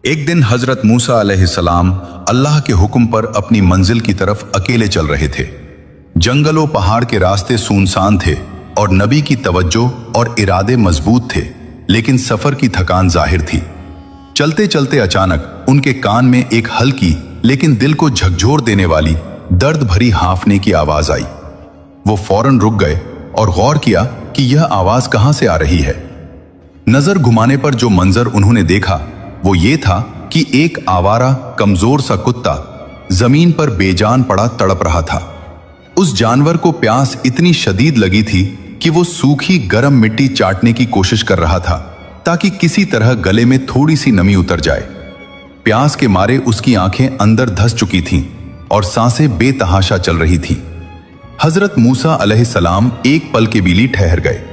एक दिन हजरत मूसा अलैहिस्सलाम अल्लाह के हुक्म पर अपनी मंजिल की तरफ अकेले चल रहे थे। जंगलों पहाड़ के रास्ते सुनसान थे और नबी की तवज्जो और इरादे मजबूत थे, लेकिन सफर की थकान जाहिर थी। चलते चलते अचानक उनके कान में एक हल्की लेकिन दिल को झकझोर देने वाली दर्द भरी हांफने की आवाज आई। वो फौरन रुक गए और गौर किया कि यह आवाज कहां से आ रही है। नजर घुमाने पर जो मंजर उन्होंने देखा वो ये था कि एक आवारा कमजोर सा कुत्ता जमीन पर बेजान पड़ा तड़प रहा था। उस जानवर को प्यास इतनी शदीद लगी थी कि वो सूखी गर्म मिट्टी चाटने की कोशिश कर रहा था ताकि किसी तरह गले में थोड़ी सी नमी उतर जाए। प्यास के मारे उसकी आंखें अंदर धंस चुकी थीं और सांसें बेतहाशा चल रही थीं। हजरत मूसा अलैहिस्सलाम एक पल के लिए ठहर गए।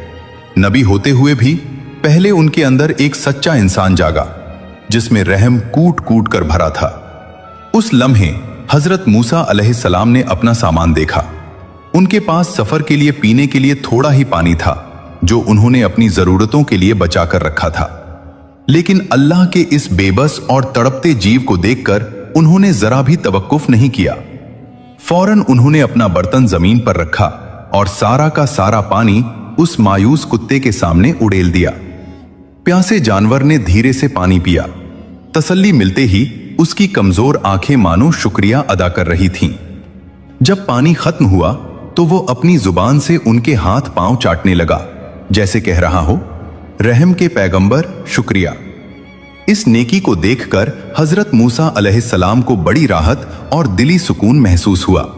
नबी होते हुए भी पहले उनके अंदर एक सच्चा इंसान जागा जिसमें रहम कूट कूट कर भरा था। उस लम्हे हजरत मूसा अलैहिस्सलाम ने अपना सामान देखा। उनके पास सफर के लिए पीने के लिए थोड़ा ही पानी था जो उन्होंने अपनी जरूरतों के लिए बचा कर रखा था। लेकिन अल्लाह के इस बेबस और तड़पते जीव को देखकर उन्होंने जरा भी तवक्कुफ नहीं किया। फौरन उन्होंने अपना बर्तन जमीन पर रखा और सारा का सारा पानी उस मायूस कुत्ते के सामने उड़ेल दिया। प्यासे जानवर ने धीरे से पानी पिया। तसल्ली मिलते ही उसकी कमजोर आंखें मानो शुक्रिया अदा कर रही थीं। जब पानी खत्म हुआ तो वो अपनी जुबान से उनके हाथ पांव चाटने लगा, जैसे कह रहा हो, रहम के पैगंबर शुक्रिया। इस नेकी को देखकर हजरत मूसा अलैहिस्सलाम को बड़ी राहत और दिली सुकून महसूस हुआ।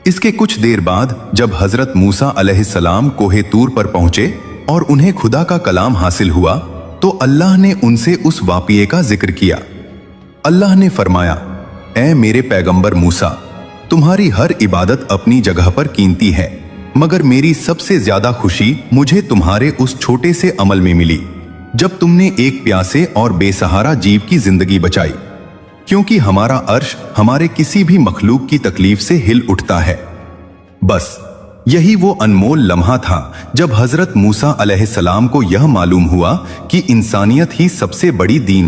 इसके कुछ देर बाद जब हजरत मूसा अलैहिस्सलाम कोहे तूर पर पहुंचे और उन्हें खुदा का कलाम हासिल हुआ तो अल्लाह ने उनसे उस वाक़िए का जिक्र किया। अल्लाह ने फरमाया, ऐ मेरे पैगंबर मूसा, तुम्हारी हर इबादत अपनी जगह पर कीमती है, मगर मेरी सबसे ज्यादा खुशी मुझे तुम्हारे उस छोटे से अमल में मिली जब तुमने एक प्यासे और बेसहारा जीव की जिंदगी बचाई, क्योंकि हमारा अर्श हमारे किसी भी मखलूक की तकलीफ से हिल उठता है। बस यही वो अनमोल लम्हा था जब हजरत मूसा अलैहिस्सलाम को यह मालूम हुआ कि इंसानियत ही सबसे बड़ी दीन है।